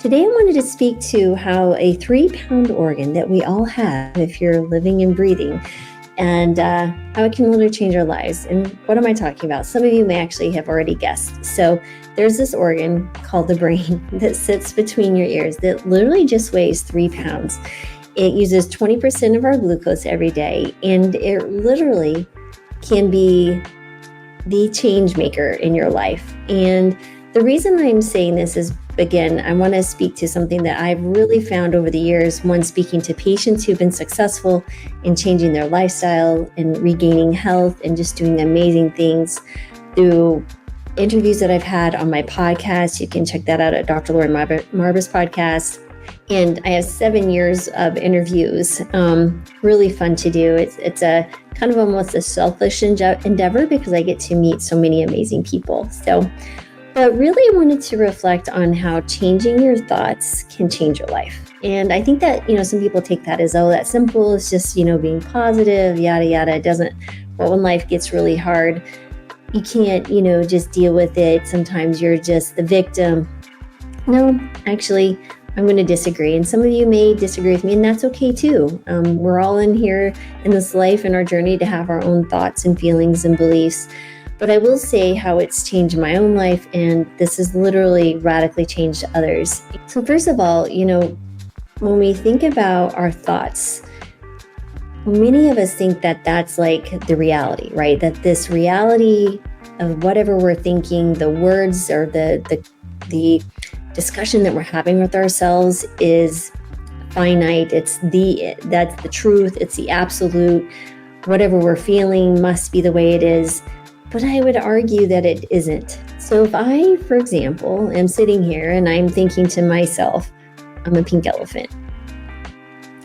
Today, I wanted to speak to how a 3-pound organ that we all have, if you're living and breathing, and how it can literally change our lives. And what am I talking about? Some of you may actually have already guessed. So there's this organ called the brain that sits between your ears that literally just weighs 3 pounds. It uses 20% of our glucose every day, and it literally can be the change maker in your life. And the reason I'm saying this is, again, I want to speak to something that I've really found over the years when speaking to patients who've been successful in changing their lifestyle and regaining health and just doing amazing things through interviews that I've had on my podcast. You can check that out at Dr. Lauren Marba's podcast. And I have 7 years of interviews. Really fun to do. It's a kind of almost a selfish endeavor because I get to meet so many amazing people. But really I wanted to reflect on how changing your thoughts can change your life. And I think that, some people take that as, that's simple. It's just, being positive, yada, yada. It doesn't, but when life gets really hard, you can't, just deal with it. Sometimes you're just the victim. No, actually, I'm going to disagree. And some of you may disagree with me, and that's okay too. We're all in here in this life and our journey to have our own thoughts and feelings and beliefs. But I will say how it's changed my own life, and this has literally radically changed others. So first of all, when we think about our thoughts, many of us think that that's like the reality, right? That this reality of whatever we're thinking, the words or the discussion that we're having with ourselves is finite. That's the truth. It's the absolute. Whatever we're feeling must be the way it is. But I would argue that it isn't. So if I, for example, am sitting here and I'm thinking to myself, I'm a pink elephant.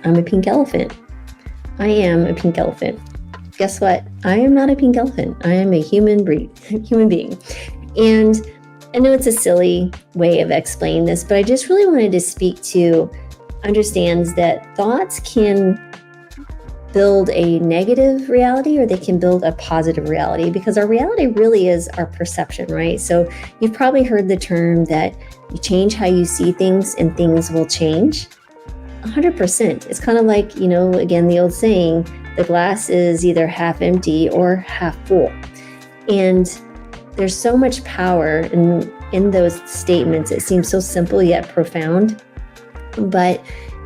I'm a pink elephant. I am a pink elephant. Guess what? I am not a pink elephant. I am a human being. And I know it's a silly way of explaining this, but I just really wanted to speak to understands that thoughts can build a negative reality or they can build a positive reality, because our reality really is our perception, right? So you've probably heard the term that you change how you see things and things will change. 100%. It's kind of like, again, the old saying, the glass is either half empty or half full. And there's so much power in those statements. It seems so simple yet profound. But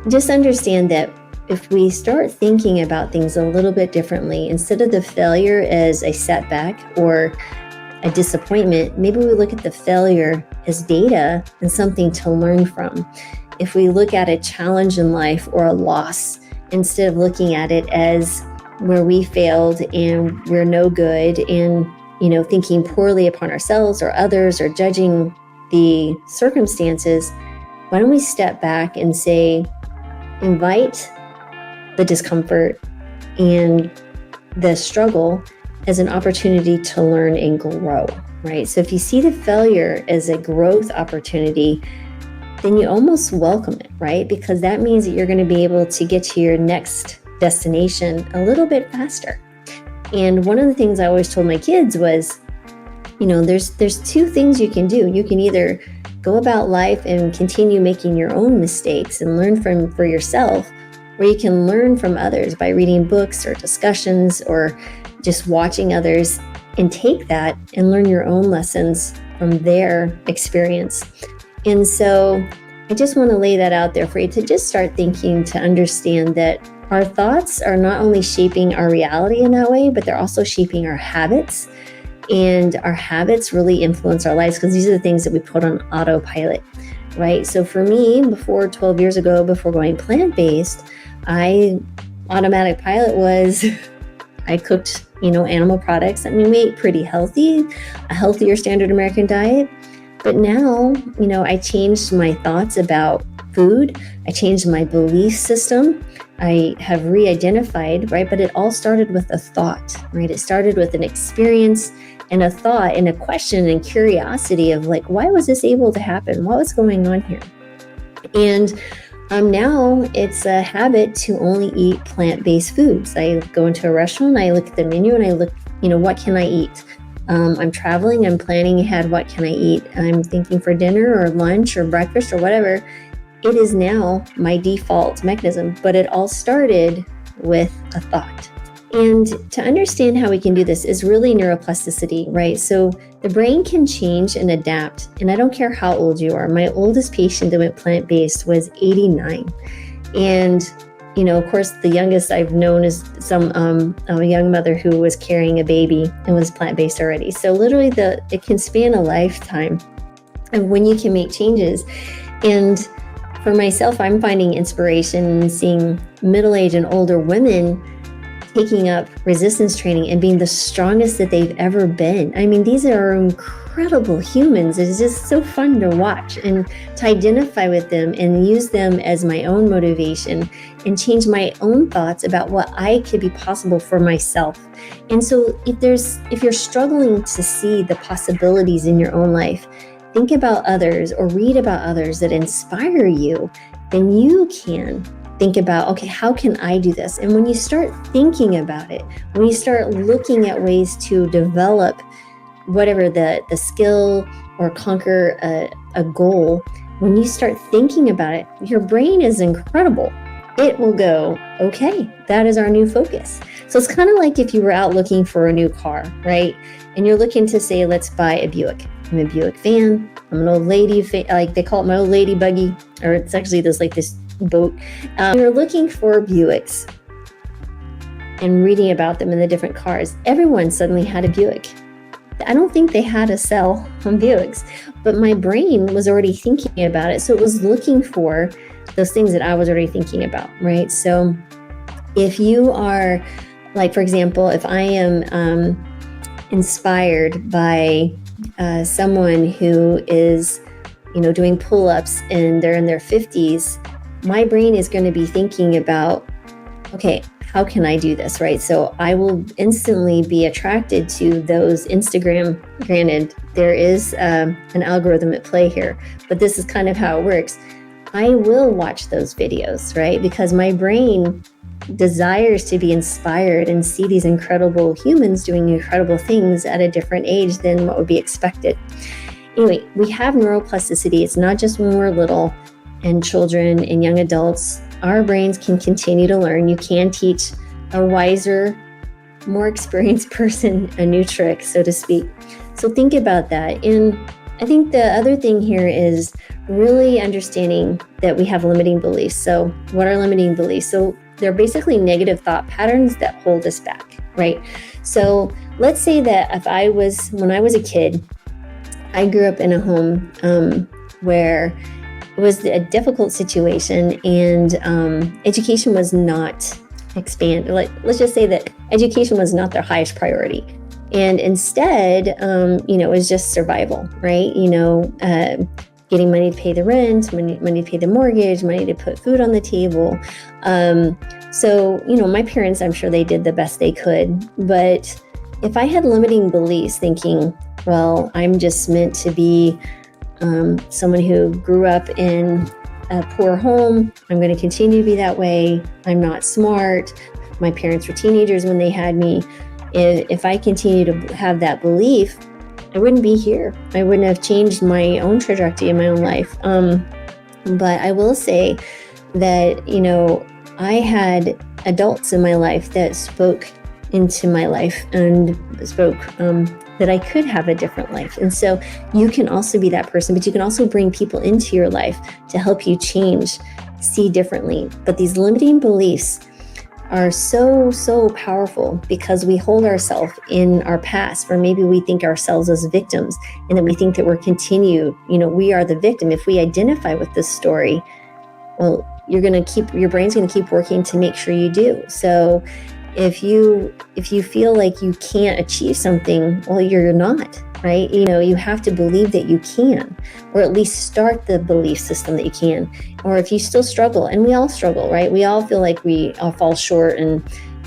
just understand that if we start thinking about things a little bit differently, instead of the failure as a setback or a disappointment, maybe we look at the failure as data and something to learn from. If we look at a challenge in life or a loss, instead of looking at it as where we failed and we're no good and, thinking poorly upon ourselves or others or judging the circumstances, why don't we step back and say, invite the discomfort and the struggle as an opportunity to learn and grow, right? So if you see the failure as a growth opportunity, then you almost welcome it, right? Because that means that you're going to be able to get to your next destination a little bit faster. And one of the things I always told my kids was, there's 2 things you can do. You can either go about life and continue making your own mistakes and learn for yourself, or you can learn from others by reading books or discussions or just watching others and take that and learn your own lessons from their experience. And so I just want to lay that out there for you to just start thinking, to understand that our thoughts are not only shaping our reality in that way, but they're also shaping our habits. And our habits really influence our lives because these are the things that we put on autopilot, right? So for me, 12 years ago, before going plant-based, automatic pilot was I cooked, animal products. I mean, we ate pretty healthy, a healthier standard American diet. But now, I changed my thoughts about food. I changed my belief system. I have re-identified, right? But it all started with a thought, right? It started with an experience and a thought and a question and curiosity of like, why was this able to happen? What was going on here? And now it's a habit to only eat plant-based foods. I go into a restaurant, I look at the menu and I look, what can I eat? I'm traveling, I'm planning ahead, what can I eat? I'm thinking for dinner or lunch or breakfast or whatever. It is now my default mechanism, but it all started with a thought. And to understand how we can do this is really neuroplasticity, right? So the brain can change and adapt. And I don't care how old you are. My oldest patient that went plant-based was 89. And, of course, the youngest I've known is a young mother who was carrying a baby and was plant-based already. So literally it can span a lifetime of when you can make changes. And for myself, I'm finding inspiration in seeing middle-aged and older women taking up resistance training and being the strongest that they've ever been. I mean, these are incredible humans. It's just so fun to watch and to identify with them and use them as my own motivation and change my own thoughts about what I could be possible for myself. And so if you're struggling to see the possibilities in your own life, think about others or read about others that inspire you, then you can think about, okay, how can I do this? And when you start thinking about it, when you start looking at ways to develop whatever the skill or conquer a goal, when you start thinking about it, your brain is incredible. It will go, okay, that is our new focus. So it's kind of like if you were out looking for a new car, right? And you're looking to say, let's buy a Buick. I'm a Buick fan. I'm an old lady, like they call it my old lady buggy, or it's actually this boat. You're looking for Buicks and reading about them in the different cars. Everyone suddenly had a Buick. I don't think they had a sell on Buicks, but my brain was already thinking about it. So it was looking for those things that I was already thinking about, right? So if you are, like, for example, if I am inspired by someone who is, doing pull-ups and they're in their 50s, my brain is going to be thinking about, okay, how can I do this, right? So I will instantly be attracted to those Instagram. Granted, there is an algorithm at play here, but this is kind of how it works. I will watch those videos, right? Because my brain desires to be inspired and see these incredible humans doing incredible things at a different age than what would be expected. Anyway, we have neuroplasticity. It's not just when we're little and children and young adults. Our brains can continue to learn. You can teach a wiser, more experienced person a new trick, so to speak. So think about that. And I think the other thing here is really understanding that we have limiting beliefs. So what are limiting beliefs? So they're basically negative thought patterns that hold us back, right? So let's say that when I was a kid, I grew up in a home where it was a difficult situation and education was not expanded. Let's just say that education was not their highest priority. And instead, it was just survival, right? Getting money to pay the rent, money to pay the mortgage, money to put food on the table. So, my parents, I'm sure they did the best they could. But if I had limiting beliefs thinking, well, I'm just meant to be someone who grew up in a poor home, I'm going to continue to be that way. I'm not smart. My parents were teenagers when they had me. If I continue to have that belief, I wouldn't be here. I wouldn't have changed my own trajectory in my own life. But I will say that, I had adults in my life that spoke into my life and spoke that I could have a different life. And so you can also be that person, but you can also bring people into your life to help you change, see differently. But these limiting beliefs are so, so powerful because we hold ourselves in our past where maybe we think ourselves as victims and then we think that we're continued, we are the victim. If we identify with this story, well, your brain's going to keep working to make sure you do. So if you feel like you can't achieve something, well, you're not, right? You have to believe that you can, or at least start the belief system that you can. Or if you still struggle, and we all struggle, right? We all feel like we all fall short and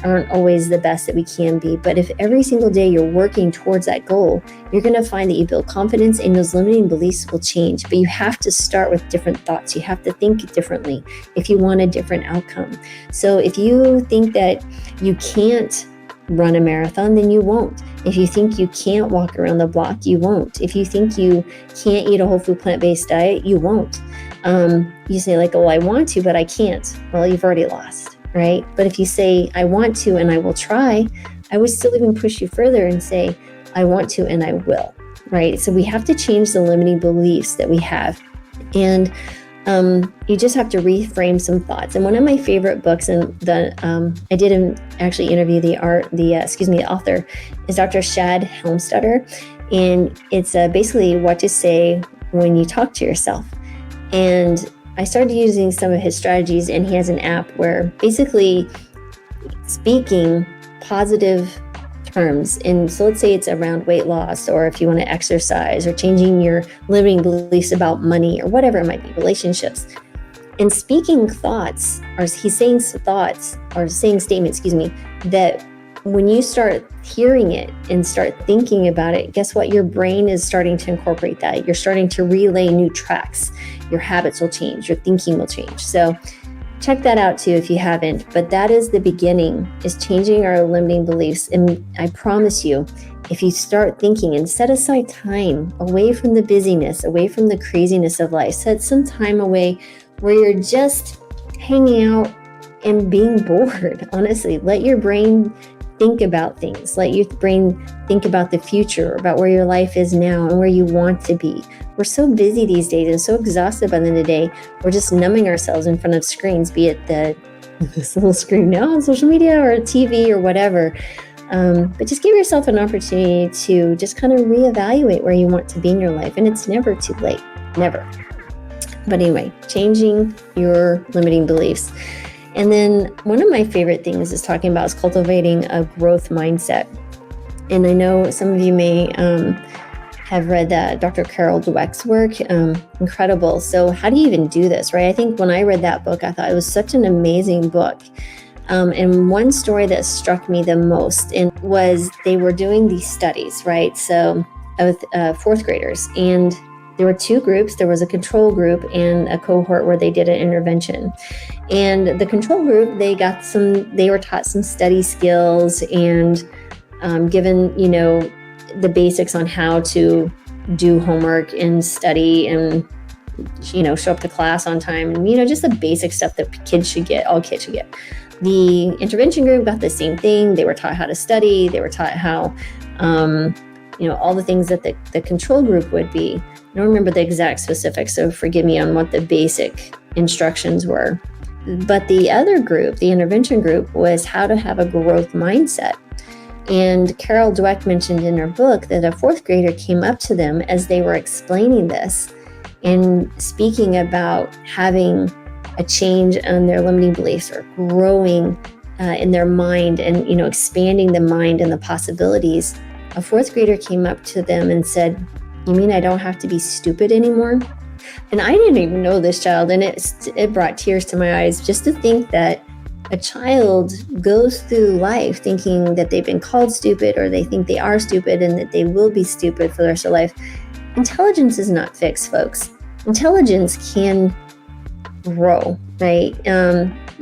aren't always the best that we can be. But if every single day you're working towards that goal, you're going to find that you build confidence and those limiting beliefs will change. But you have to start with different thoughts. You have to think differently if you want a different outcome. So if you think that you can't run a marathon, then you won't. If you think you can't walk around the block, you won't. If you think you can't eat a whole food plant-based diet, you won't. You say like, oh, I want to, but I can't. Well, you've already lost, right? But if you say, I want to and I will try, I would still even push you further and say, I want to and I will, right? So we have to change the limiting beliefs that we have. And you just have to reframe some thoughts. And one of my favorite books, and I did actually interview the author, is Dr. Shad Helmstetter, and it's basically what to say when you talk to yourself. And I started using some of his strategies, and he has an app where basically speaking positive terms. And so let's say it's around weight loss, or if you want to exercise, or changing your limiting beliefs about money, or whatever it might be, relationships. And speaking thoughts, or he's saying thoughts, or saying statements, that when you start hearing it and start thinking about it, guess what? Your brain is starting to incorporate that. You're starting to relay new tracks. Your habits will change. Your thinking will change. So check that out too if you haven't. But that is the beginning, is changing our limiting beliefs. And I promise you, if you start thinking and set aside time away from the busyness, away from the craziness of life, set some time away where you're just hanging out and being bored. Honestly, let your brain think about things. Let your brain think about the future, about where your life is now and where you want to be. We're so busy these days and so exhausted by the end of the day. We're just numbing ourselves in front of screens, be it this little screen now on social media or TV or whatever. But just give yourself an opportunity to just kind of reevaluate where you want to be in your life. And it's never too late, never. But anyway, changing your limiting beliefs. And then one of my favorite things is talking about is cultivating a growth mindset. And I know some of you may have read Dr. Carol Dweck's work. Incredible. So how do you even do this, right? I think when I read that book, I thought it was such an amazing book. And one story that struck me the most was they were doing these studies, right? So with fourth graders, and there were two groups. There was a control group and a cohort where they did an intervention. And the control group, they were taught some study skills and given, the basics on how to do homework and study and, show up to class on time. And, just the basic stuff that all kids should get. The intervention group got the same thing. They were taught how to study. They were taught how, all the things that the control group would be. I don't remember the exact specifics, so forgive me on what the basic instructions were. But the other group, the intervention group, was how to have a growth mindset. And Carol Dweck mentioned in her book that a fourth grader came up to them as they were explaining this and speaking about having a change in their limiting beliefs or growing in their mind and, expanding the mind and the possibilities. A fourth grader came up to them and said, "You mean I don't have to be stupid anymore?" And I didn't even know this child, and it brought tears to my eyes just to think that a child goes through life thinking that they've been called stupid, or they think they are stupid and that they will be stupid for the rest of their life. Intelligence is not fixed, folks. Intelligence can grow, right?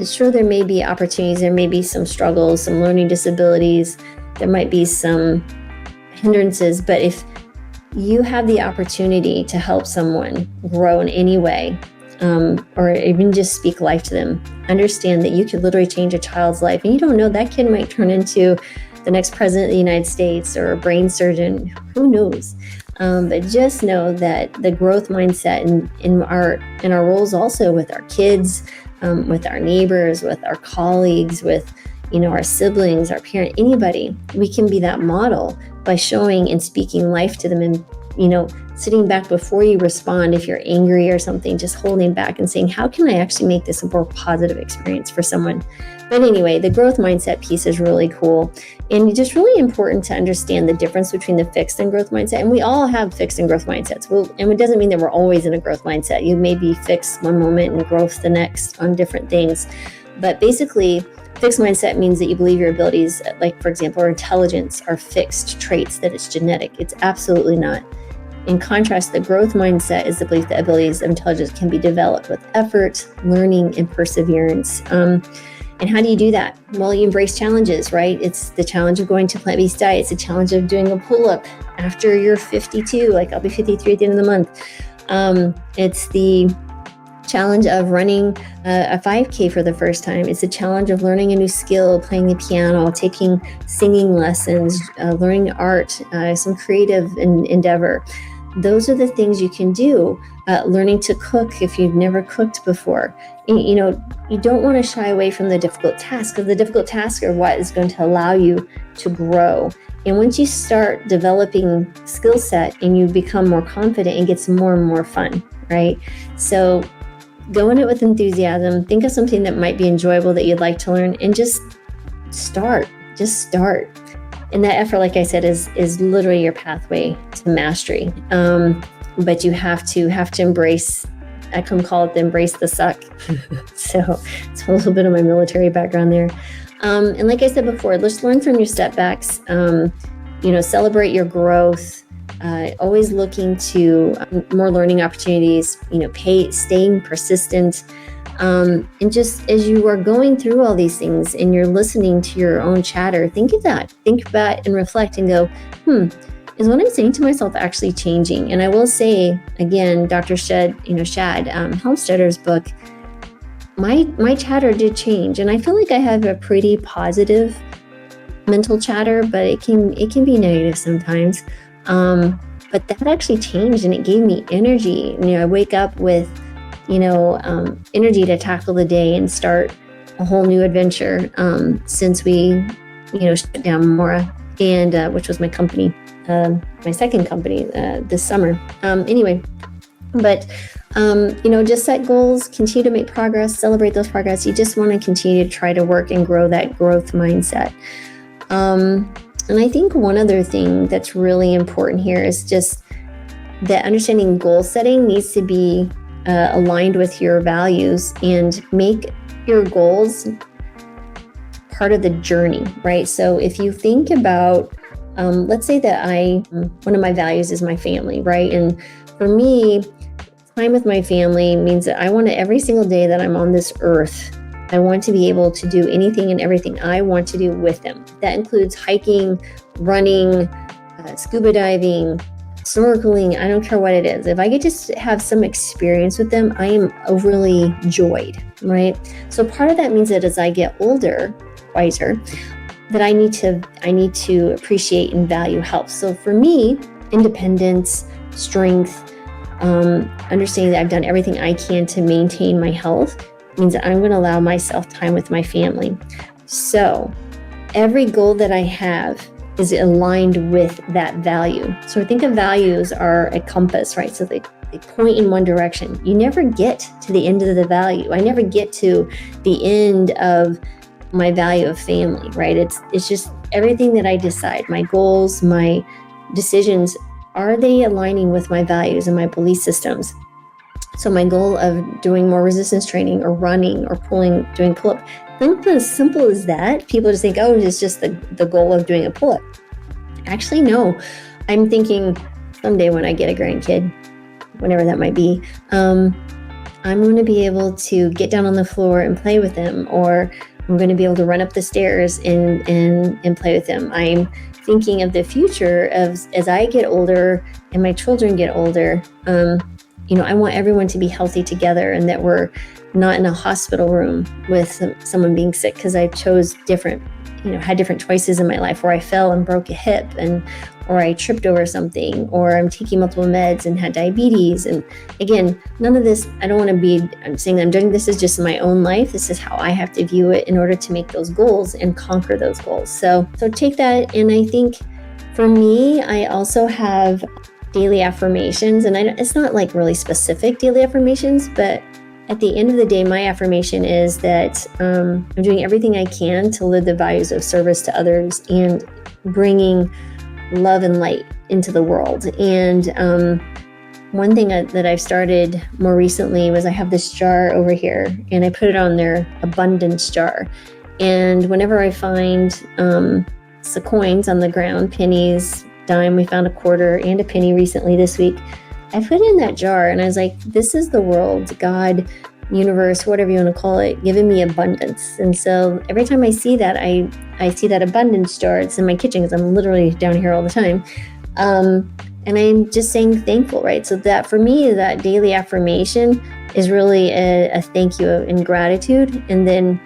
Sure, there may be opportunities, there may be some struggles, some learning disabilities, there might be some hindrances, but if you have the opportunity to help someone grow in any way, or even just speak life to them, understand that you could literally change a child's life. And you don't know, that kid might turn into the next president of the United States or a brain surgeon, who knows? But just know that the growth mindset in our roles also with our kids, with our neighbors, with our colleagues, with our siblings, our parent, anybody, we can be that model by showing and speaking life to them and, sitting back before you respond. If you're angry or something, just holding back and saying, how can I actually make this a more positive experience for someone? But anyway, the growth mindset piece is really cool and just really important to understand the difference between the fixed and growth mindset. And we all have fixed and growth mindsets. And it doesn't mean that we're always in a growth mindset. You may be fixed one moment and growth the next on different things. But basically, fixed mindset means that you believe your abilities, like for example, or intelligence, are fixed traits, that it's genetic. It's absolutely not. In contrast, the growth mindset is the belief that abilities of intelligence can be developed with effort, learning, and perseverance. And how do you do that? Well, you embrace challenges, right? It's the challenge of going to plant-based diet. It's the challenge of doing a pull-up after you're 52, like I'll be 53 at the end of the month. It's the challenge of running a 5K for the first time. It's a challenge of learning a new skill, playing the piano, taking singing lessons, learning art, some creative endeavor. Those are the things you can do. Learning to cook if you've never cooked before. You don't want to shy away from the difficult task, because the difficult tasks are what is going to allow you to grow. And once you start developing skill set and you become more confident, it gets more and more fun, right? So go in it with enthusiasm. Think of something that might be enjoyable that you'd like to learn, and just start. And that effort, like I said, is literally your pathway to mastery. But you have to embrace, I can call it the embrace the suck. So it's a little bit of my military background there. And like I said before, let's learn from your setbacks. Celebrate your growth. Always looking to more learning opportunities. Staying persistent. And just as you are going through all these things and you're listening to your own chatter, think of that. Think about and reflect and go, is what I'm saying to myself actually changing? And I will say again, Dr. Shad Helmstedter's book, my chatter did change, and I feel like I have a pretty positive mental chatter, but it can be negative sometimes. But that actually changed, and it gave me energy. I wake up with energy to tackle the day and start a whole new adventure. Since we shut down Mora, and which was my company. My second company this summer. Just set goals, continue to make progress, celebrate those progress. You just want to continue to try to work and grow that growth mindset. And I think one other thing that's really important here is just that understanding goal setting needs to be aligned with your values, and make your goals part of the journey, right? So if you think about let's say that one of my values is my family, right? And for me, time with my family means that I want to, every single day that I'm on this earth, I want to be able to do anything and everything I want to do with them. That includes hiking, running, scuba diving, snorkeling. I don't care what it is. If I get to have some experience with them, I am overly joyed, right? So part of that means that as I get older, wiser, that I need to appreciate and value health. So for me, independence, strength, understanding that I've done everything I can to maintain my health means that I'm going to allow myself time with my family. So every goal that I have is aligned with that value. So I think of values are a compass, right? So they point in one direction. You never get to the end of the value. I never get to the end of my value of family, right? It's just everything that I decide, my goals, my decisions, are they aligning with my values and my belief systems? So my goal of doing more resistance training or running or doing pull-up, something as simple as that, people just think, oh, it's just the goal of doing a pull-up. Actually, no. I'm thinking someday when I get a grandkid, whenever that might be, I'm going to be able to get down on the floor and play with them, or I'm going to be able to run up the stairs and play with them. I'm thinking of the future as I get older and my children get older. I want everyone to be healthy together, and that we're not in a hospital room with someone being sick because I chose had different choices in my life where I fell and broke a hip, or I tripped over something, or I'm taking multiple meds and had diabetes. And again, none of this, I'm saying that I'm doing this is just my own life. This is how I have to view it in order to make those goals and conquer those goals. So take that. And I think for me, I also have daily affirmations, and it's not like really specific daily affirmations, but at the end of the day, my affirmation is that I'm doing everything I can to live the values of service to others and bringing love and light into the world. And one thing that I've started more recently was I have this jar over here, and I put it on their abundance jar. And whenever I find some coins on the ground, pennies, dime, we found a quarter and a penny recently this week, I put it in that jar, and I was like, this is the world God universe, whatever you want to call it, giving me abundance. And so every time I see that, I see that abundance jar. It's in my kitchen because I'm literally down here all the time. And I'm just saying thankful, right? So that for me, that daily affirmation is really a thank you and gratitude, and then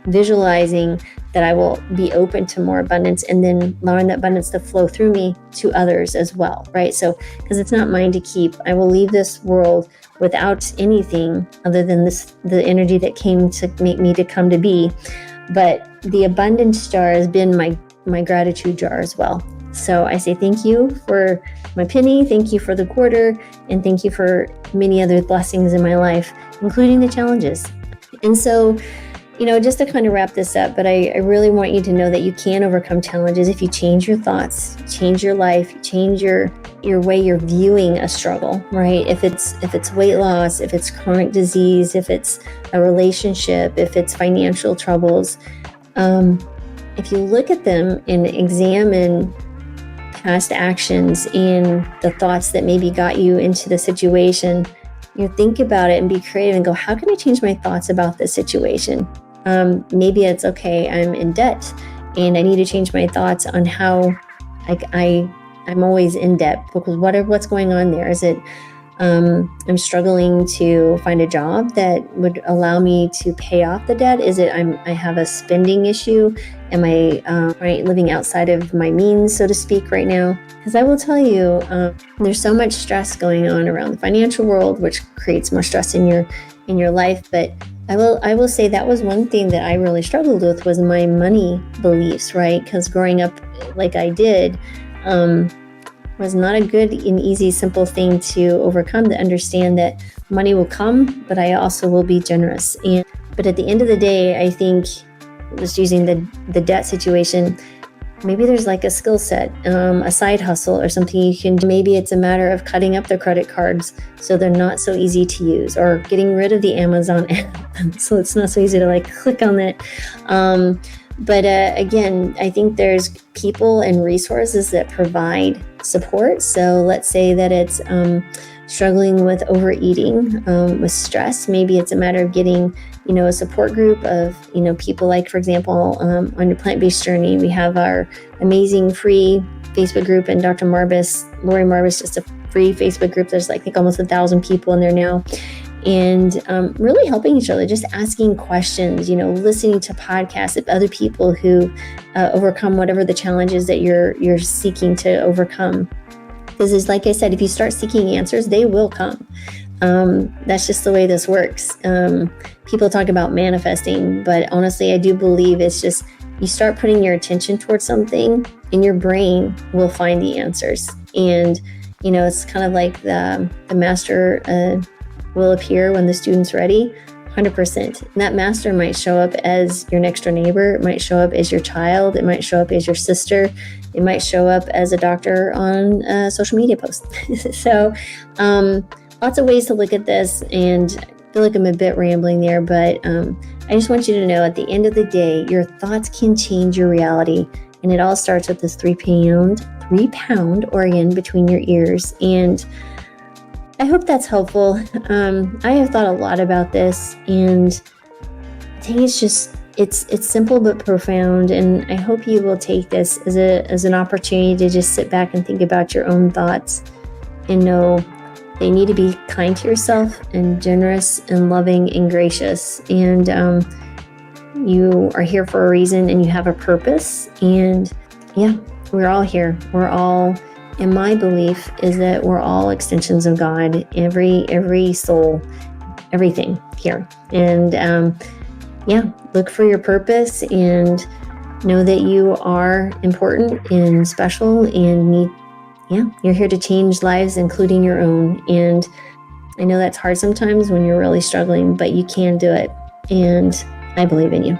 visualizing that I will be open to more abundance, and then allowing that abundance to flow through me to others as well, right? So, because it's not mine to keep, I will leave this world without anything other than the energy that came to make me to come to be. But the abundance jar has been my gratitude jar as well. So I say thank you for my penny, thank you for the quarter, and thank you for many other blessings in my life, including the challenges. And so, just to kind of wrap this up, but I really want you to know that you can overcome challenges if you change your thoughts, change your life, change your way you're viewing a struggle, right? If it's weight loss, if it's chronic disease, if it's a relationship, if it's financial troubles, if you look at them and examine past actions and the thoughts that maybe got you into the situation, think about it and be creative and go, how can I change my thoughts about this situation? Maybe it's, okay, I'm in debt and I need to change my thoughts on how I'm always in debt, because what's going on there? Is it I'm struggling to find a job that would allow me to pay off the debt? Is it I have a spending issue? Am I living outside of my means, so to speak, right now? Because I will tell you, there's so much stress going on around the financial world, which creates more stress in your life. But I will say that was one thing that I really struggled with, was my money beliefs, right? Because growing up like I did, was not a good and easy, simple thing to overcome, to understand that money will come, but I also will be generous. But at the end of the day, I think, just using the debt situation, maybe there's like a skill set, a side hustle or something you can do. Maybe it's a matter of cutting up the credit cards so they're not so easy to use, or getting rid of the Amazon app so it's not so easy to click on it. But again, I think there's people and resources that provide support. So let's say that it's struggling with overeating, with stress. Maybe it's a matter of getting, a support group of, people like, for example, on your plant-based journey, we have our amazing free Facebook group, and Dr. Lori Marbus, just a free Facebook group. There's I think almost 1,000 people in there now. And really helping each other, just asking questions, listening to podcasts of other people who overcome whatever the challenges that you're seeking to overcome. Because it's like I said, if you start seeking answers, they will come. That's just the way this works. People talk about manifesting, but honestly, I do believe it's just, you start putting your attention towards something and your brain will find the answers. And, it's kind of like the master will appear when the student's ready, 100%. And that master might show up as your next door neighbor. It might show up as your child. It might show up as your sister. It might show up as a doctor on a social media post. So lots of ways to look at this, and I feel like I'm a bit rambling there, but I just want you to know, at the end of the day, your thoughts can change your reality. And it all starts with this 3-pound organ between your ears. And I hope that's helpful. I have thought a lot about this, and I think it's simple but profound. And I hope you will take this as an opportunity to just sit back and think about your own thoughts, and know they need to be kind to yourself and generous and loving and gracious. And you are here for a reason, and you have a purpose. And yeah, we're all here. We're all, and my belief is that we're all extensions of God, every soul, everything here. And look for your purpose, and know that you are important and special, and you're here to change lives, including your own. And I know that's hard sometimes when you're really struggling, but you can do it. And I believe in you.